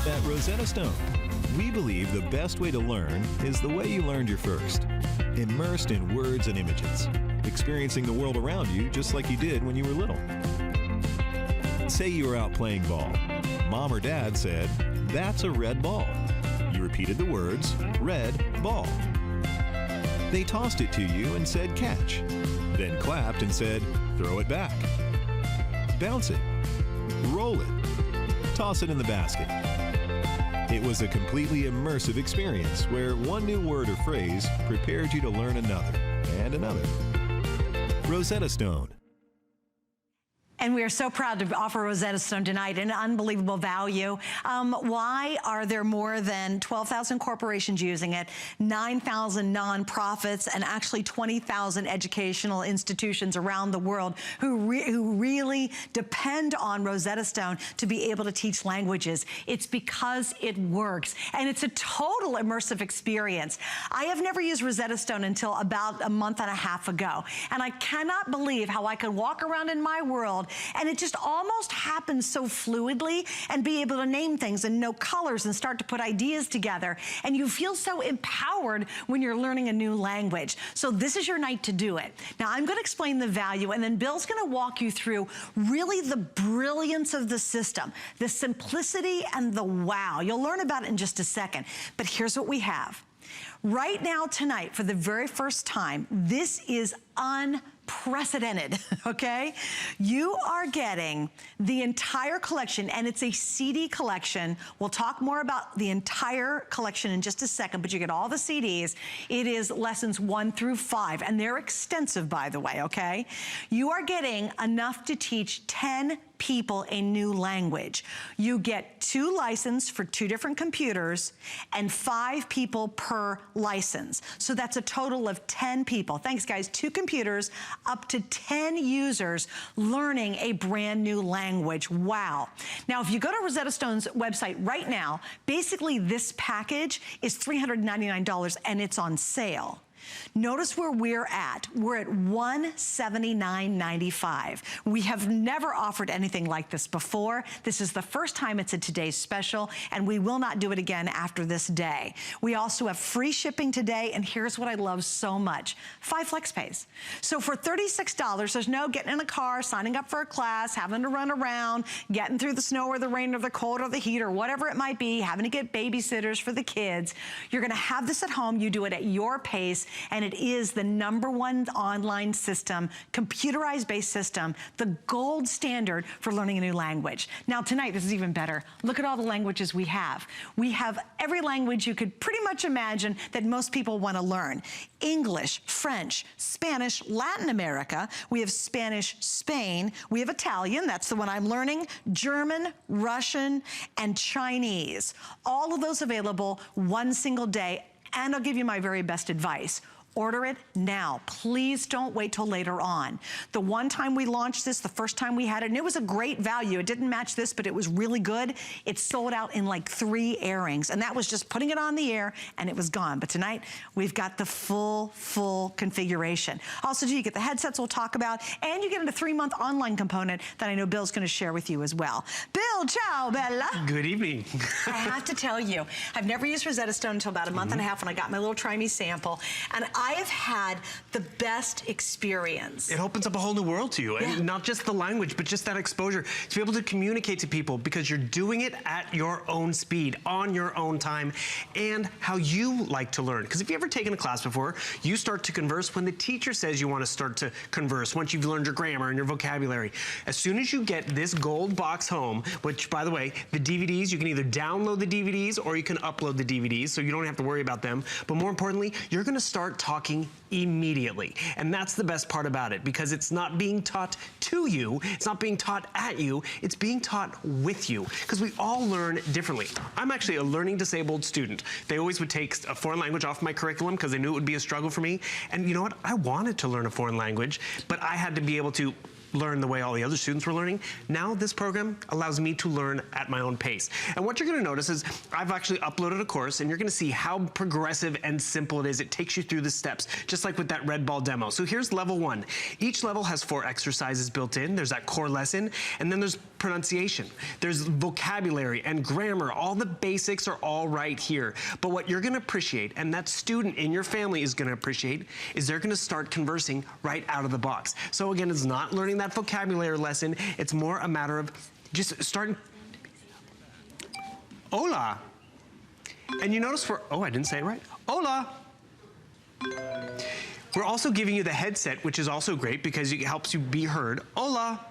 At Rosetta Stone, we believe the best way to learn is the way you learned your first. Immersed in words and images, experiencing the world around you just like you did when you were little. Say you were out playing ball. Mom or dad said, "That's a red ball." You repeated the words, "red ball." They tossed it to you and said, "Catch." Then clapped and said, "Throw it back." Bounce it. Roll it. Toss it in the basket. It was a completely immersive experience where one new word or phrase prepared you to learn another and another. Rosetta Stone. And we are so proud to offer Rosetta Stone tonight an unbelievable value. Why are there more than 12,000 corporations using it, 9,000 nonprofits, and actually 20,000 educational institutions around the world who really depend on Rosetta Stone to be able to teach languages? It's because it works, and it's a total immersive experience. I have never used Rosetta Stone until about a month and a half ago, and I cannot believe how I could walk around in my world and it just almost happens so fluidly, and be able to name things and know colors and start to put ideas together. And you feel so empowered when you're learning a new language. So this is your night to do it. Now I'm gonna explain the value, and then Bill's gonna walk you through really the brilliance of the system, the simplicity and the wow. You'll learn about it in just a second, but here's what we have. Right now tonight, for the very first time, this is unprecedented, okay? You are getting the entire collection, and it's a CD collection. We'll talk more about the entire collection in just a second, but you get all the CDs. It is lessons 1 through 5, and they're extensive, by the way, okay? You are getting enough to teach 10 people a new language. You get 2 licenses for 2 different computers and 5 people per license. So that's a total of 10 people. Thanks, guys. 2 computers, up to 10 users learning a brand new language. Wow. Now, if you go to Rosetta Stone's website right now, basically this package is $399 and it's on sale. Notice where we're at. We're at $179.95. We have never offered anything like this before. This is the first time it's a today's special, and we will not do it again after this day. We also have free shipping today, and here's what I love so much. 5 flex pays. So for $36, there's no getting in a car, signing up for a class, having to run around, getting through the snow or the rain or the cold or the heat or whatever it might be, having to get babysitters for the kids. You're gonna have this at home. You do it at your pace, and it is the #1 online system, computerized based system, the gold standard for learning a new language. Now tonight, this is even better. Look at all the languages we have. We have every language you could pretty much imagine that most people want to learn. English, French, Spanish, Latin America. We have Spanish, Spain. We have Italian, that's the one I'm learning, German, Russian, and Chinese. All of those available one single day. And I'll give you my very best advice. Order it now. Please don't wait till later on. The one time we launched this, the first time we had it, and it was a great value. It didn't match this, but it was really good. It sold out in like 3 airings, and that was just putting it on the air, and it was gone. But tonight, we've got the full configuration. Also, you get the headsets we'll talk about, and you get a 3-month online component that I know Bill's gonna share with you as well. Bill, ciao, Bella. Good evening. I have to tell you, I've never used Rosetta Stone until about a month and a half when I got my little try me sample, and I have had the best experience. It opens up a whole new world to you. Yeah. And not just the language, but just that exposure to be able to communicate to people, because you're doing it at your own speed, on your own time, and how you like to learn. Because if you've ever taken a class before, you start to converse when the teacher says you want to start to converse, once you've learned your grammar and your vocabulary. As soon as you get this gold box home, which, by the way, the DVDs, you can either download the DVDs or you can upload the DVDs, so you don't have to worry about them. But more importantly, you're going to start talking immediately. And that's the best part about it, because it's not being taught to you, it's not being taught at you, it's being taught with you, because we all learn differently. I'm actually a learning disabled student. They always would take a foreign language off my curriculum because they knew it would be a struggle for me. And you know what? I wanted to learn a foreign language, but I had to be able to learn the way all the other students were learning. Now this program allows me to learn at my own pace. And what you're gonna notice is I've actually uploaded a course, and you're gonna see how progressive and simple it is. It takes you through the steps, just like with that red ball demo. So here's level 1. Each level has 4 exercises built in. There's that core lesson, and then there's pronunciation. There's vocabulary and grammar. All the basics are all right here. But what you're gonna appreciate, and that student in your family is gonna appreciate, is they're gonna start conversing right out of the box. So again, it's not learning that vocabulary lesson. It's more a matter of just starting. Hola. And you notice oh, I didn't say it right. Hola. We're also giving you the headset, which is also great because it helps you be heard. Hola.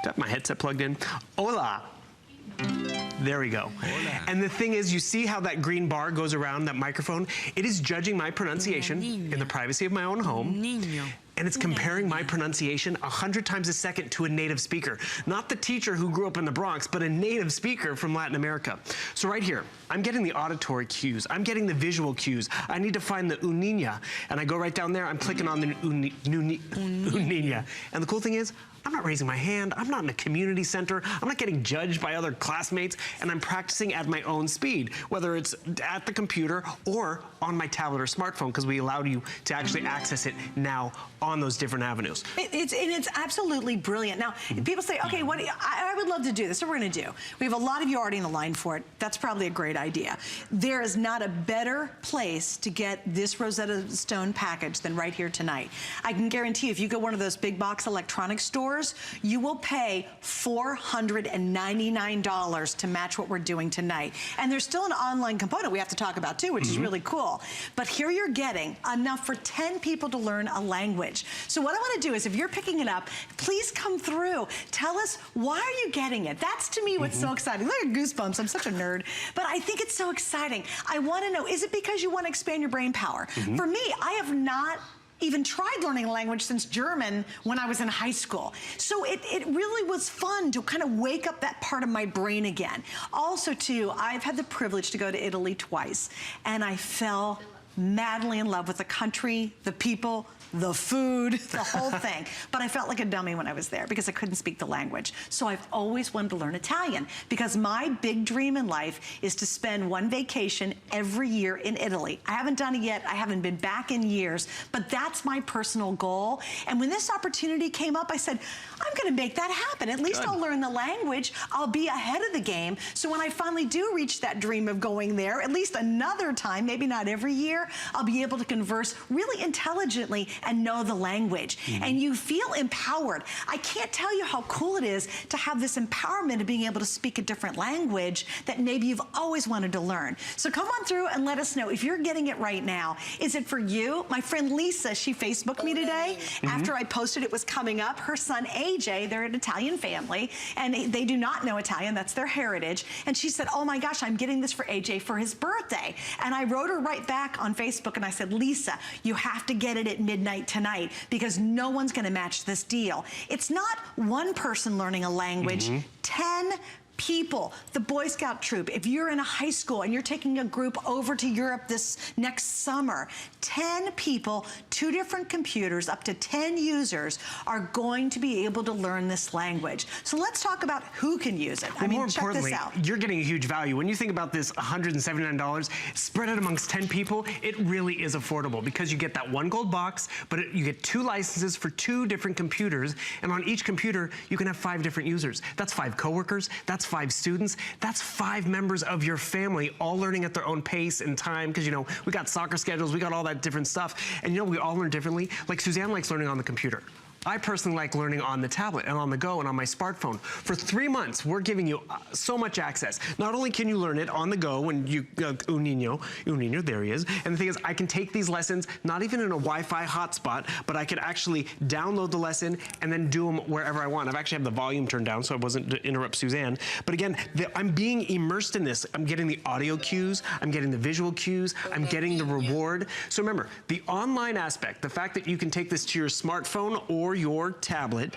Got my headset plugged in. Hola. There we go. Hola. And the thing is, you see how that green bar goes around that microphone? It is judging my pronunciation in the privacy of my own home. And it's comparing my pronunciation 100 times a second to a native speaker. Not the teacher who grew up in the Bronx, but a native speaker from Latin America. So right here, I'm getting the auditory cues. I'm getting the visual cues. I need to find the unina. And I go right down there, I'm clicking on the unina. And the cool thing is, I'm not raising my hand. I'm not in a community center. I'm not getting judged by other classmates. And I'm practicing at my own speed, whether it's at the computer or on my tablet or smartphone, because we allow you to actually access it now on those different avenues. It's absolutely brilliant. Now, people say, okay, I would love to do this. What we're going to do. We have a lot of you already in the line for it. That's probably a great idea. There is not a better place to get this Rosetta Stone package than right here tonight. I can guarantee you, if you go to one of those big box electronics stores, you will pay $499 to match what we're doing tonight. And there's still an online component we have to talk about too, which is really cool. But here you're getting enough for 10 people to learn a language. So what I want to do is, if you're picking it up, please come through. Tell us, why are you getting it? That's, to me, what's so exciting. Look at goosebumps. I'm such a nerd. But I think it's so exciting. I want to know, is it because you want to expand your brain power? For me, I have not even tried learning a language since German when I was in high school. So it really was fun to kind of wake up that part of my brain again. Also, too, I've had the privilege to go to Italy twice, and I fell madly in love with the country, the people, the food, the whole thing. But I felt like a dummy when I was there because I couldn't speak the language. So I've always wanted to learn Italian, because my big dream in life is to spend one vacation every year in Italy. I haven't done it yet. I haven't been back in years, but that's my personal goal. And when this opportunity came up, I said, I'm gonna make that happen. At least I'll learn the language. I'll be ahead of the game. So when I finally do reach that dream of going there, at least another time, maybe not every year, I'll be able to converse really intelligently and know the language. And you feel empowered. I can't tell you how cool it is to have this empowerment of being able to speak a different language that maybe you've always wanted to learn. So come on through and let us know if you're getting it right now. Is it for you? My friend Lisa, she Facebooked me today after I posted it was coming up. Her son AJ, they're an Italian family, and they do not know Italian. That's their heritage. And she said, oh my gosh, I'm getting this for AJ for his birthday. And I wrote her right back on Facebook and I said, Lisa, you have to get it at midnight tonight, because no one's going to match this deal. It's not one person learning a language, 10 people. The Boy Scout troop, if you're in a high school and you're taking a group over to Europe this next summer, 10 people, 2 different computers, up to 10 users are going to be able to learn this language. So let's talk about who can use it. Well, I mean, more check importantly, this out. You're getting a huge value. When you think about this $179, spread it amongst 10 people, it really is affordable, because you get that one gold box, but you get 2 licenses for 2 different computers, and on each computer, you can have 5 different users. That's 5 coworkers, that's 5 students, that's 5 members of your family, all learning at their own pace and time, because, you know, we got soccer schedules, we got all that different stuff, and, you know, we all learn differently. Like Suzanne likes learning on the computer. I personally like learning on the tablet and on the go and on my smartphone. For 3 months, we're giving you so much access. Not only can you learn it on the go when you, un niño, there he is. And the thing is, I can take these lessons, not even in a Wi-Fi hotspot, but I can actually download the lesson and then do them wherever I want. I've actually have the volume turned down so I wasn't to interrupt Suzanne. But again, I'm being immersed in this. I'm getting the audio cues, I'm getting the visual cues, I'm getting the reward. So remember, the online aspect, the fact that you can take this to your smartphone or your tablet,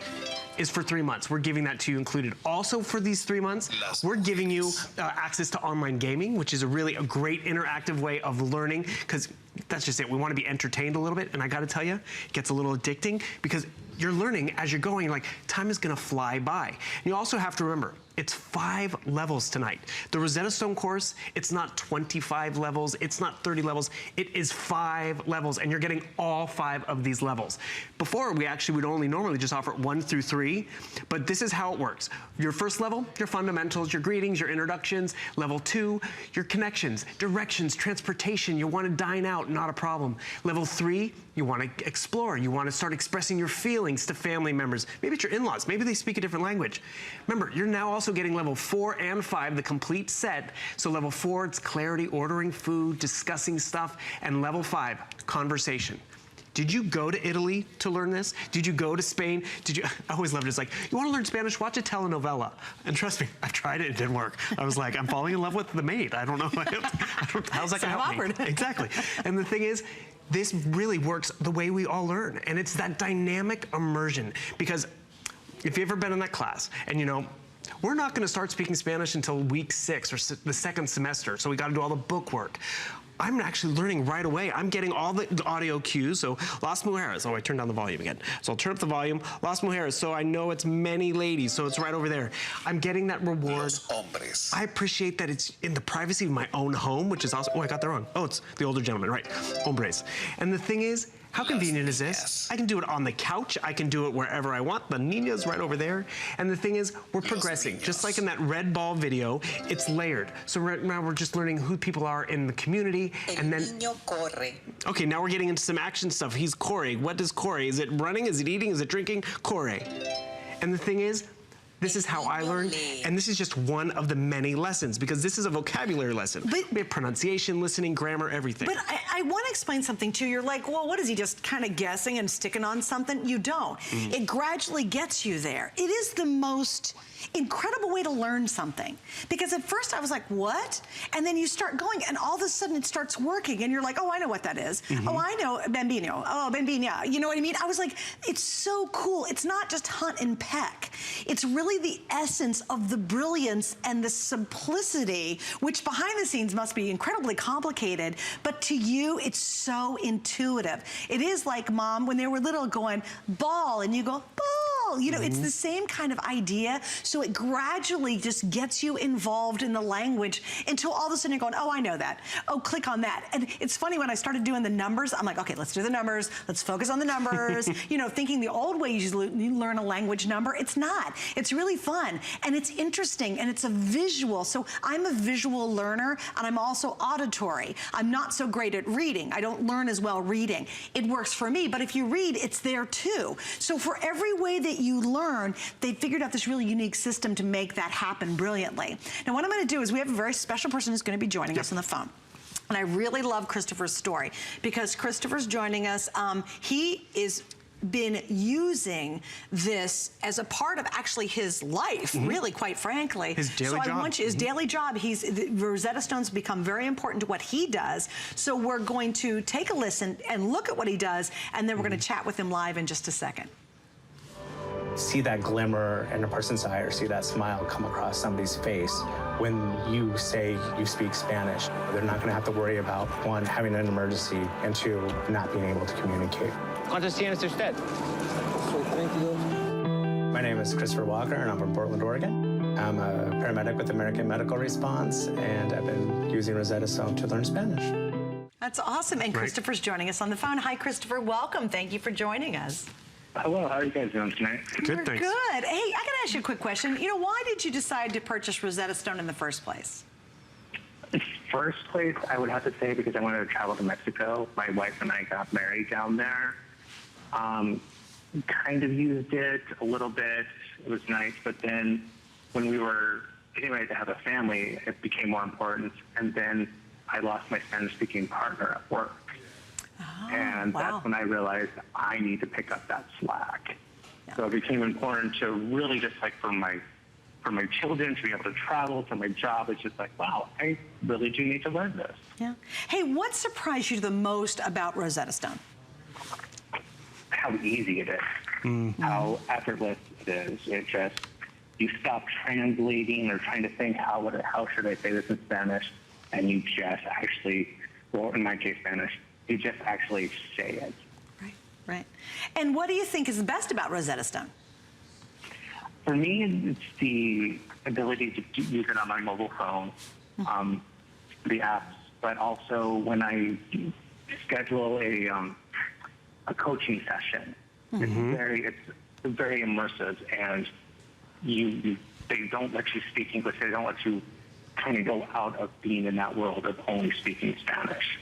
is for 3 months. We're giving that to you included. Also for these 3 months, we're giving you access to online gaming, which is a great interactive way of learning, because that's just it. We want to be entertained a little bit, and I got to tell you, it gets a little addicting, because you're learning as you're going, like, time is going to fly by. And you also have to remember, It's 5 levels tonight. The Rosetta Stone course, it's not 25 levels, it's not 30 levels, it is 5 levels, and you're getting all 5 of these levels. Before, we actually would only normally just offer 1 through 3, but this is how it works. Your first level, your fundamentals, your greetings, your introductions. Level 2, your connections, directions, transportation. You want to dine out, not a problem. Level 3, you want to explore. You want to start expressing your feelings to family members. Maybe it's your in-laws. Maybe they speak a different language. Remember, you're now also getting level 4 and 5, the complete set. So level 4, it's clarity, ordering food, discussing stuff. And level 5, conversation. Did you go to Italy to learn this? Did you go to Spain? I always loved it. It's like, you want to learn Spanish? Watch a telenovela. And trust me, I've tried it. It didn't work. I was like, I'm falling in love with the maid. I don't know. How's that going to help me? Exactly. And the thing is, this really works the way we all learn. And it's that dynamic immersion. Because if you've ever been in that class and you know, we're not going to start speaking Spanish until week 6 or the second semester. So we got to do all the book work. I'm actually learning right away. I'm getting all the audio cues. So Las Mujeres. Oh, I turned down the volume again. So I'll turn up the volume. Las Mujeres. So I know it's many ladies. So it's right over there. I'm getting that reward. Los hombres. I appreciate that it's in the privacy of my own home, which is also, oh, I got that wrong. Oh, it's the older gentleman, right. Hombres. And the thing is, how convenient is this? I can do it on the couch. I can do it wherever I want. The niña's right over there. And the thing is, we're progressing. Just like in that red ball video, it's layered. So right now we're just learning who people are in the community. And then, okay, now we're getting into some action stuff. He's Corey. What does Corey? Is it running? Is it eating? Is it drinking? Corey. And the thing is, this is how I learn, and this is just one of the many lessons, because this is a vocabulary lesson. But we have pronunciation, listening, grammar, everything. But I want to explain something too. You're like, well, what is he just kind of guessing and sticking on something? You don't. It gradually gets you there. It is the most incredible way to learn something. Because at first I was like, what? And then you start going and all of a sudden it starts working and you're like, oh, I know what that is. Oh, I know bambino. Oh, bambina. You know what I mean? I was like, it's so cool. It's not just hunt and peck. It's really the essence of the brilliance and the simplicity, which behind the scenes must be incredibly complicated, but to you, it's so intuitive. It is like Mom, when they were little, going, ball, and you go, ball. You know, it's the same kind of idea. So it gradually just gets you involved in the language until all of a sudden you're going, oh, I know that. Oh, click on that. And it's funny, when I started doing the numbers, I'm like, okay, let's do the numbers. Let's focus on the numbers. You know, thinking the old way you learn a language number. It's not. It's really fun. And it's interesting. And it's a visual. So I'm a visual learner, and I'm also auditory. I'm not so great at reading. I don't learn as well reading. It works for me. But if you read, it's there too. So for every way that you learn, they figured out this really unique system to make that happen brilliantly. Now, what I'm going to do is we have a very special person who's going to be joining us on the phone. And I really love Christopher's story, because Christopher's joining us. He is been using this as a part of actually his life, really, quite frankly. His daily job. So I want you, his daily job, Rosetta Stone's become very important to what he does. So we're going to take a listen and look at what he does, and then we're going to chat with him live in just a second. See that glimmer in a person's eye, or see that smile come across somebody's face when you say you speak Spanish. They're not going to have to worry about, 1, having an emergency, and 2, not being able to communicate. ¿Cuántos tienes usted? My name is Christopher Walker, and I'm from Portland, Oregon. I'm a paramedic with American Medical Response, and I've been using Rosetta Stone to learn Spanish. That's awesome. And Christopher's joining us on the phone. Hi, Christopher. Welcome. Thank you for joining us. Hello, how are you guys doing tonight? Good, thanks. Good. Hey, I got to ask you a quick question. You know, why did you decide to purchase Rosetta Stone in the first place? First place, I would have to say, because I wanted to travel to Mexico. My wife and I got married down there. Kind of used it a little bit. It was nice, but then when we were getting ready to have a family, it became more important. And then I lost my Spanish-speaking partner at work. Oh, and that's when I realized I need to pick up that slack. Yeah. So it became important to really, just like for my children to be able to travel, for my job, it's just like, wow, I really do need to learn this. Yeah. Hey, what surprised you the most about Rosetta Stone? How easy it is, how effortless it is. It just, you stop translating or trying to think, how should I say this in Spanish, and you just actually, well, in my case, Spanish, you just actually say it. Right, right. And what do you think is the best about Rosetta Stone? For me, it's the ability to use it on my mobile phone, the apps, but also when I schedule a coaching session. It's very immersive, and they don't let you speak English. They don't let you kind of go out of being in that world of only speaking Spanish.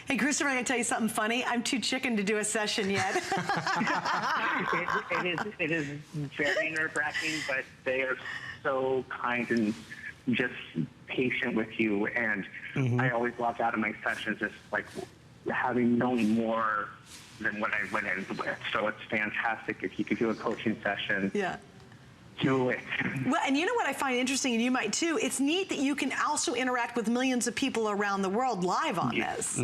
Hey, Christopher, I gotta tell you something funny. I'm too chicken to do a session yet. It is very nerve-wracking, but they are so kind and just patient with you. And I always walk out of my sessions just like knowing more than what I went in with. So it's fantastic if you could do a coaching session. Yeah. Do it. Well, and you know what I find interesting, and you might too, it's neat that you can also interact with millions of people around the world live on this.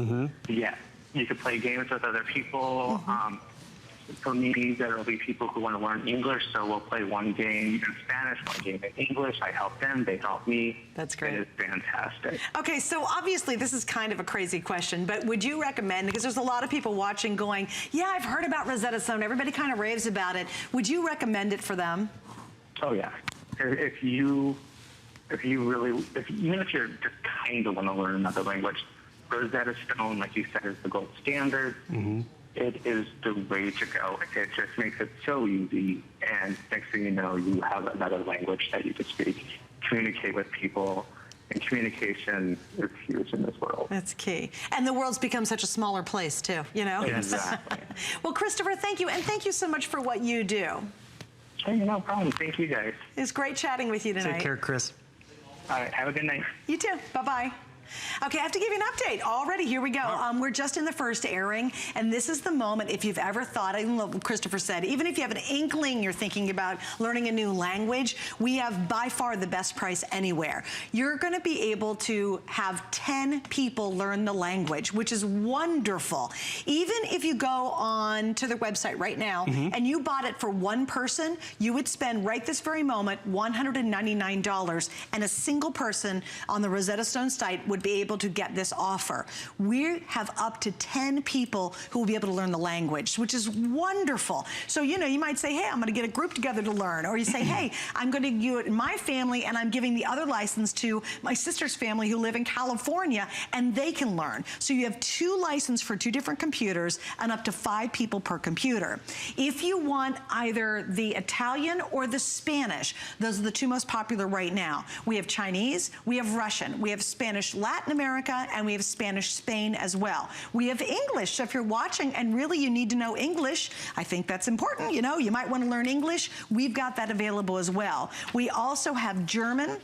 Yeah. You could play games with other people. For me, there will be people who want to learn English, so we'll play one game in Spanish, one game in English. I help them, they help me. That's great. It is fantastic. Okay, so obviously this is kind of a crazy question, but would you recommend, because there's a lot of people watching going, yeah, I've heard about Rosetta Stone, everybody kind of raves about it. Would you recommend it for them? Oh yeah. Even if you're just kind of want to learn another language, Rosetta Stone, like you said, is the gold standard. It is the way to go. It just makes it so easy, and next thing you know, you have another language that you can speak, communicate with people, and communication is huge in this world. That's key. And the world's become such a smaller place too, you know? Exactly. Well, Christopher, thank you, and thank you so much for what you do. Hey, no problem. Thank you, guys. It's great chatting with you tonight. Take care, Chris. All right, have a good night. You too. Bye-bye. Okay, I have to give you an update already. Here we go. We're just in the first airing, and this is the moment, if you've ever thought, I love what Christopher said, even if you have an inkling you're thinking about learning a new language, we have by far the best price anywhere. You're going to be able to have 10 people learn the language, which is wonderful. Even if you go on to their website right now and you bought it for one person, you would spend right this very moment $199, and a single person on the Rosetta Stone site would be able to get this offer. We have up to 10 people who will be able to learn the language, which is wonderful. So, you know, you might say, hey, I'm gonna get a group together to learn. Or you say, hey, I'm gonna do it in my family, and I'm giving the other license to my sister's family who live in California, and they can learn. So you have 2 licenses for 2 different computers and up to 5 people per computer. If you want either the Italian or the Spanish, those are the 2 most popular right now. We have Chinese, we have Russian, we have Spanish Latin America, and we have Spanish Spain as well. We have English, so if you're watching and really you need to know English, I think that's important, you know, you might want to learn English, we've got that available as well. We also have German,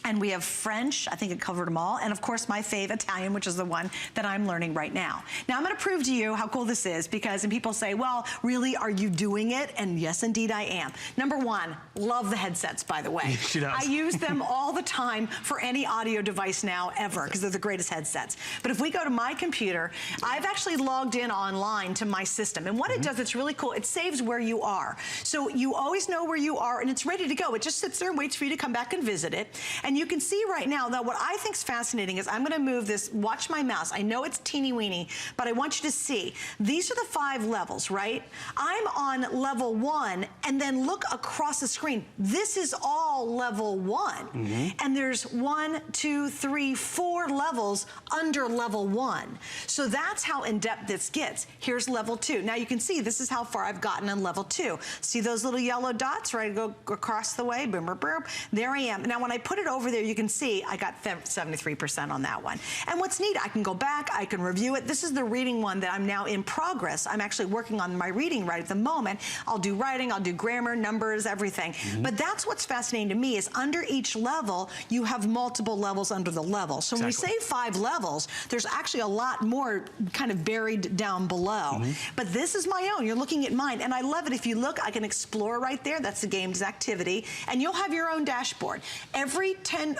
and we have French, I think it covered them all, and of course my fave, Italian, which is the one that I'm learning right now. Now I'm gonna prove to you how cool this is, because and people say, well, really, are you doing it? And yes, indeed I am. Number 1, love the headsets, by the way. She does. I use them all the time for any audio device now ever, because they're the greatest headsets. But if we go to my computer, I've actually logged in online to my system, and what it does, it's really cool, it saves where you are. So you always know where you are, and it's ready to go. It just sits there and waits for you to come back and visit it. And you can see right now that what I think is fascinating is I'm gonna move this, watch my mouse. I know it's teeny weeny, but I want you to see. These are the 5 levels, right? I'm on level 1, and then look across the screen. This is all level 1. And there's 1, 2, 3, 4 levels under level 1. So that's how in-depth this gets. Here's level 2. Now you can see this is how far I've gotten on level 2. See those little yellow dots, right? I go across the way, boom, boom, boom. There I am. Now when I put it over there, you can see I got 73% on that one. And what's neat, I can go back, I can review it. This is the reading one that I'm now in progress. I'm actually working on my reading right at the moment. I'll do writing, I'll do grammar, numbers, everything. But that's what's fascinating to me is under each level, you have multiple levels under the level. So when we say 5 levels, there's actually a lot more kind of buried down below. But this is my own, you're looking at mine, and I love it. If you look, I can explore right there. That's the game's activity, and you'll have your own dashboard.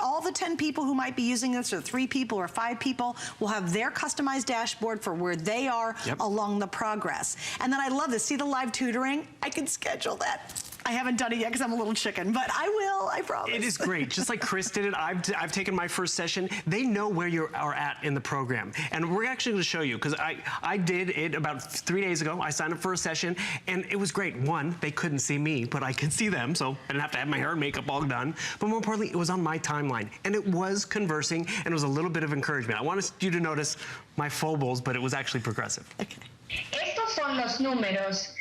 All the 10 people who might be using this, or 3 people or 5 people, will have their customized dashboard for where they are along the progress. And then I love this. See the live tutoring? I can schedule that. I haven't done it yet because I'm a little chicken, but I will, I promise. It is great. Just like Chris did it, I've taken my first session. They know where you are at in the program. And we're actually going to show you, because I did it about 3 days ago. I signed up for a session, and it was great. One, they couldn't see me, but I could see them, so I didn't have to have my hair and makeup all done. But more importantly, it was on my timeline, and it was conversing, and it was a little bit of encouragement. I wanted you to notice my foibles, but it was actually progressive. Okay. Estos son los números.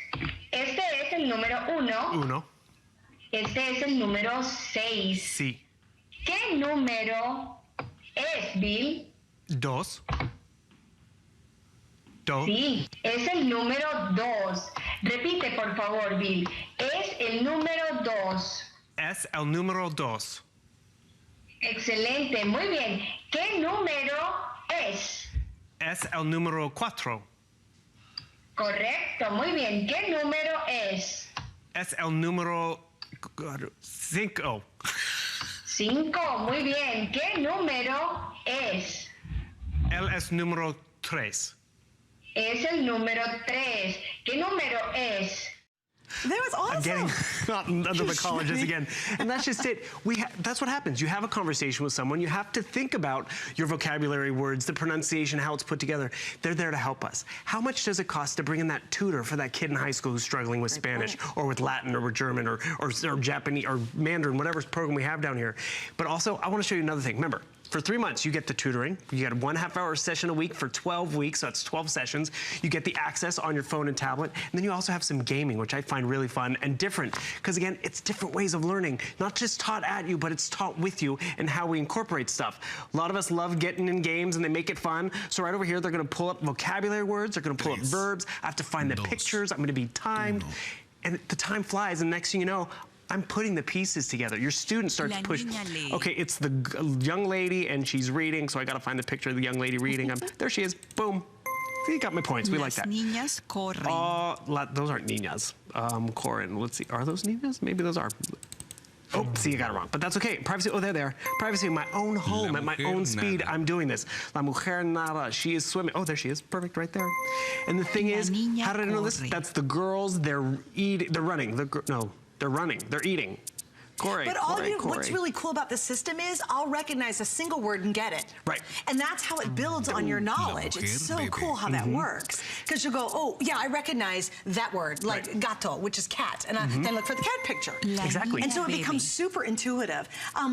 Este es el número 1. Uno. Este es el número 6. Sí. ¿Qué número es, Bill? Dos. Dos. Sí, es el número 2. Repite, por favor, Bill. Es el número 2. Es el número dos. Excelente, muy bien. ¿Qué número es? Es el número cuatro. Correcto, muy bien. ¿Qué número es? Es el número cinco. 5, muy bien. ¿Qué número es? Él es número tres. Es el número 3. ¿Qué número es? That was awesome. I'm getting not under the colleges again. And that's just it. That's what happens. You have a conversation with someone. You have to think about your vocabulary words, the pronunciation, how it's put together. They're there to help us. How much does it cost to bring in that tutor for that kid in high school who's struggling with Spanish or with Latin or with German or Japanese or Mandarin, whatever program we have down here? But also, I want to show you another thing. Remember, for 3 months, you get the tutoring. You get a 1.5 hour session a week for 12 weeks, so that's 12 sessions. You get the access on your phone and tablet. And then you also have some gaming, which I find really fun and different. Because again, it's different ways of learning. Not just taught at you, but it's taught with you and how we incorporate stuff. A lot of us love getting in games and they make it fun. So right over here, they're gonna pull up vocabulary words. They're gonna pull up verbs. I have to find the pictures. I'm gonna be timed. And the time flies, and next thing you know, I'm putting the pieces together. Your student starts to push. Okay, it's the young lady and she's reading, so I gotta find the picture of the young lady reading. There she is, boom. You got my points, we like that. Niñas corren. Those aren't niñas, corren. Let's see, are those niñas? Maybe those are. Oh, see, you got it wrong, but that's okay. Privacy, oh, they're there. Privacy in my own home, at my own speed, I'm doing this. La mujer nada, she is swimming. Oh, there she is, perfect right there. And the thing is, how did I know this? That's the girls, they're eating, they're running. They're running, they're eating. But what's really cool about this system is I'll recognize a single word and get it. Right. And that's how it builds on your knowledge. It's so cool how that works. Because you'll go, oh, yeah, I recognize that word, like gato, which is cat. And then look for the cat picture. Exactly. And so it becomes super intuitive.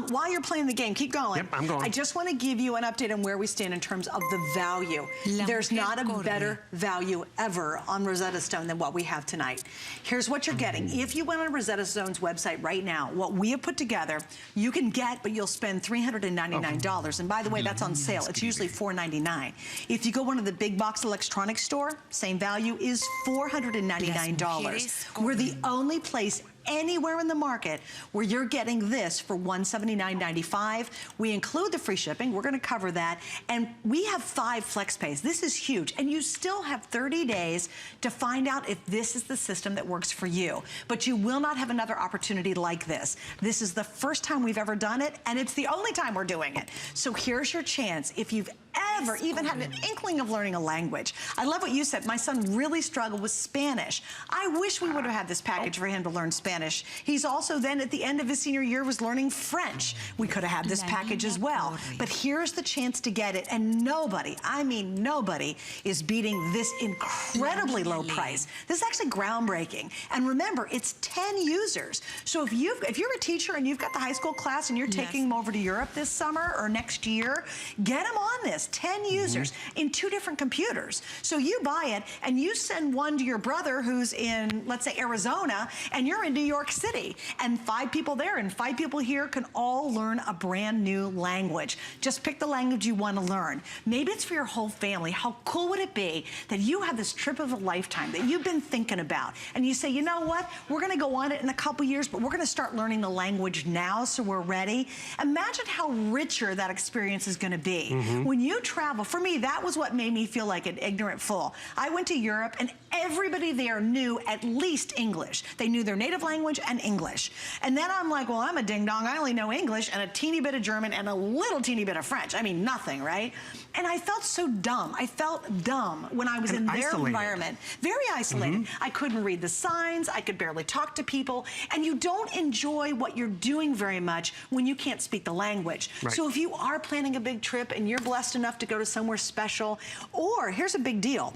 While you're playing the game, keep going. Yep, I'm going. I just want to give you an update on where we stand in terms of the value. There's not a better value ever on Rosetta Stone than what we have tonight. Here's what you're getting. If you went on Rosetta Stone's website right now, what we have put together, you can get, but you'll spend $399. And by the way, that's on sale. It's usually $499. If you go one of the big box electronics store, same value is $499. We're the only place anywhere in the market where you're getting this for $179.95. We include the free shipping. We're going to cover that. And we have 5 flex pays. This is huge. And you still have 30 days to find out if this is the system that works for you. But you will not have another opportunity like this. This is the first time we've ever done it, and it's the only time we're doing it. So here's your chance. If you've ever even had an inkling of learning a language. I love what you said. My son really struggled with Spanish. I wish we would have had this package for him to learn Spanish. He's also then at the end of his senior year was learning French. We could have had this package as well. But here's the chance to get it. And nobody, I mean nobody, is beating this incredibly low price. This is actually groundbreaking. And remember, it's 10 users. So if you're a teacher and you've got the high school class and you're taking them over to Europe this summer or next year, get them on this. 10 users in 2 different computers. So you buy it and you send one to your brother who's in, let's say, Arizona, and you're in New York City. And 5 people there and 5 people here can all learn a brand new language. Just pick the language you want to learn. Maybe it's for your whole family. How cool would it be that you have this trip of a lifetime that you've been thinking about, and you say, you know what, we're going to go on it in a couple years, but we're going to start learning the language now so we're ready. Imagine how richer that experience is going to be. When you travel, for me, that was what made me feel like an ignorant fool. I went to Europe and everybody there knew at least English. They knew their native language and English. And then I'm like, well, I'm a ding dong. I only know English and a teeny bit of German and a little teeny bit of French. I mean, nothing, right? And I felt so dumb. I felt dumb when I was in their environment. Very isolated. I couldn't read the signs. I could barely talk to people. And you don't enjoy what you're doing very much when you can't speak the language. Right. So if you are planning a big trip and you're blessed enough to go to somewhere special, or here's a big deal.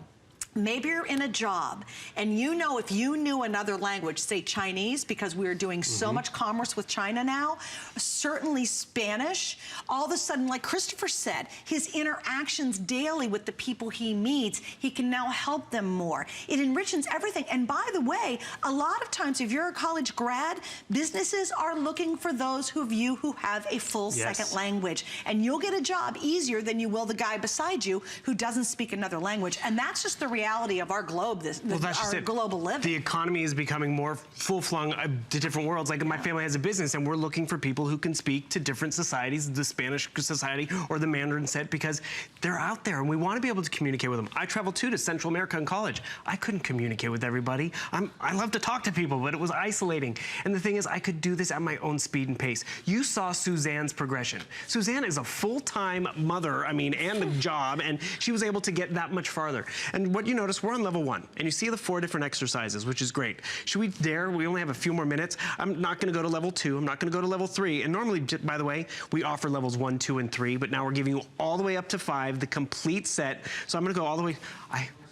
Maybe you're in a job and you know if you knew another language, say Chinese, because we're doing so much commerce with China now, certainly Spanish, all of a sudden, like Christopher said, his interactions daily with the people he meets, he can now help them more. It enriches everything. And by the way, a lot of times if you're a college grad, businesses are looking for those of you who have a full second language. And you'll get a job easier than you will the guy beside you who doesn't speak another language. And that's just the reality of our globe, our global living. The economy is becoming more full-flung to different worlds. Like my family has a business and we're looking for people who can speak to different societies, the Spanish society or the Mandarin set, because they're out there and we want to be able to communicate with them. I traveled too to Central America in college. I couldn't communicate with everybody. I love to talk to people, but it was isolating. And the thing is, I could do this at my own speed and pace. You saw Suzanne's progression. Suzanne is a full-time mother, and a job, and she was able to get that much farther. And what you notice, we're on level 1, and you see the 4 different exercises, which is great. Should we dare? We only have a few more minutes. I'm not going to go to level 2. I'm not going to go to level 3. And normally, by the way, we offer levels 1, 2, and 3, but now we're giving you all the way up to 5, the complete set. So I'm going to go all the way.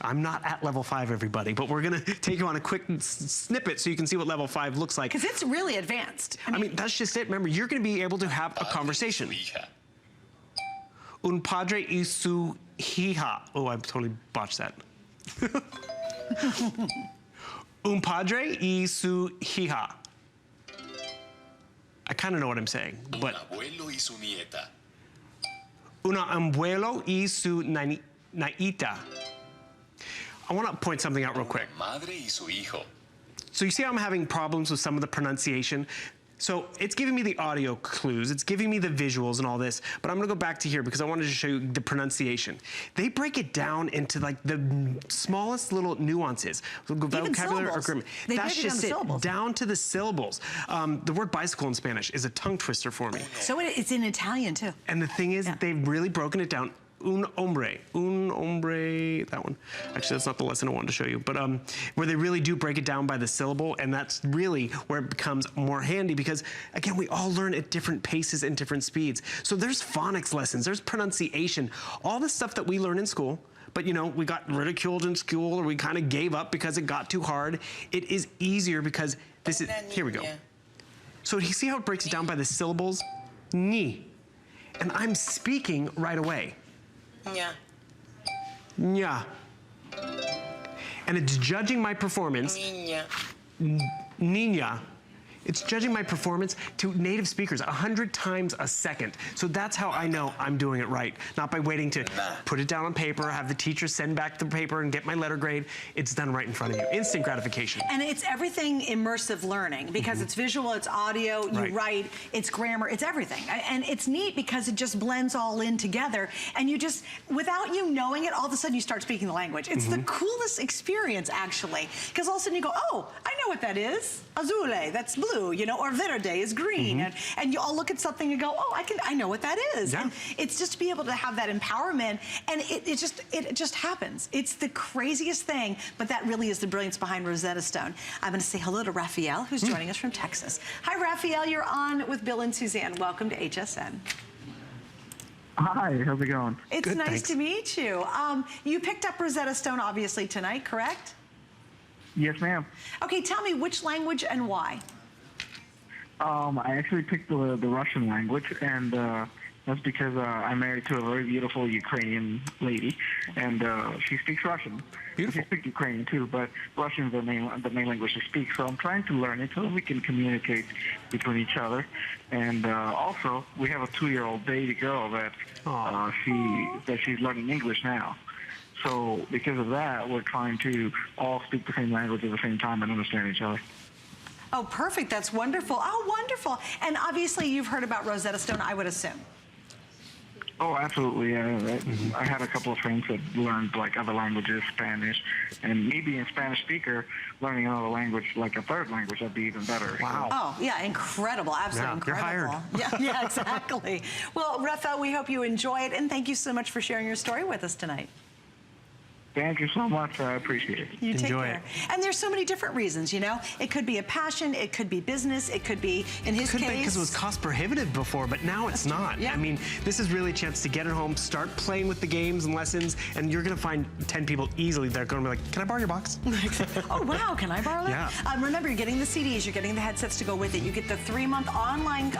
I'm not at level 5, everybody, but we're going to take you on a quick snippet so you can see what level 5 looks like. Because it's really advanced. I mean, that's just it. Remember, you're going to be able to have a conversation. Un padre y su hija. Oh, I totally botched that. Un padre y su hija. I kind of know what I'm saying, but... Un abuelo y su nieta. Un abuelo y su naita. I want to point something out real quick. Madre y su hijo. So you see how I'm having problems with some of the pronunciation? So it's giving me the audio clues, it's giving me the visuals and all this, but I'm gonna go back to here because I wanted to show you the pronunciation. They break it down into like the smallest little nuances. Vocabulary or grammar. That's just it, down to the syllables. The word bicycle in Spanish is a tongue twister for me. So it's in Italian too. And the thing is, they've really broken it down. Un hombre, that one. Actually, that's not the lesson I wanted to show you, but where they really do break it down by the syllable, and that's really where it becomes more handy because, again, we all learn at different paces and different speeds. So there's phonics lessons, there's pronunciation, all the stuff that we learn in school, but you know, we got ridiculed in school or we kind of gave up because it got too hard. It is easier because this is, here we go. So you see how it breaks it down by the syllables? Ni. And I'm speaking right away. Nya. Nya. And it's judging my performance. Niña. Niña. It's judging my performance to native speakers 100 times a second. So that's how I know I'm doing it right. Not by waiting to put it down on paper, have the teacher send back the paper and get my letter grade. It's done right in front of you. Instant gratification. And it's everything immersive learning because it's visual, it's audio, you write, it's grammar, it's everything. And it's neat because it just blends all in together. And you just, without you knowing it, all of a sudden you start speaking the language. It's the coolest experience, actually. Because all of a sudden you go, oh, I know what that is. Azule, that's blue, you know, or verde is green. And you all look at something and go, oh, I know what that is. And it's just to be able to have that empowerment, and it just happens. It's the craziest thing, but that really is the brilliance behind Rosetta Stone. I'm gonna say hello to Rafael, who's joining us from Texas. Hi, Rafael, you're on with Bill and Suzanne. Welcome to HSN. Hi, how's it going? It's good, nice to meet you. You picked up Rosetta Stone, obviously, tonight, correct? Yes, ma'am. Okay, tell me which language and why. I actually picked the Russian language, and that's because I'm married to a very beautiful Ukrainian lady, and she speaks Russian. Beautiful. She speaks Ukrainian too, but Russian is the main language she speaks. So I'm trying to learn it so that we can communicate between each other. And also, we have a 2-year-old baby girl that she's learning English now. So because of that, we're trying to all speak the same language at the same time and understand each other. Oh, perfect. That's wonderful. Oh, wonderful. And obviously, you've heard about Rosetta Stone, I would assume. Oh, absolutely. I had a couple of friends that learned like other languages, Spanish, and me being a Spanish speaker, learning another language, like a third language, that'd be even better. Wow. Oh, yeah, incredible. Absolutely incredible. You're hired. Yeah, exactly. Well, Rafael, we hope you enjoy it, and thank you so much for sharing your story with us tonight. Thank you so much. I appreciate it. You take Enjoy care. it. And there's so many different reasons, you know? It could be a passion, it could be business, it could be, in his Could be case... because it was cost prohibitive before, but now it's not. Yeah. I mean, this is really a chance to get at home, start playing with the games and lessons, and you're going to find 10 people easily that are going to be like, can I borrow your box? Oh, wow, can I borrow that? Yeah. Remember, you're getting the CDs, you're getting the headsets to go with it. You get the 3-month online,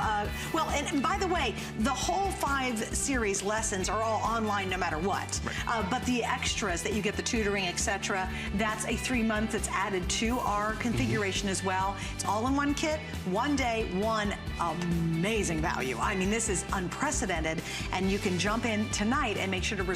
well, and by the way, the whole 5 series lessons are all online no matter what. Right. But the extras that you get, the tutoring, etc., that's a 3-month that's added to our configuration as well. It's all in one kit, one day, one amazing value. I mean, this is unprecedented, and you can jump in tonight and make sure to reserve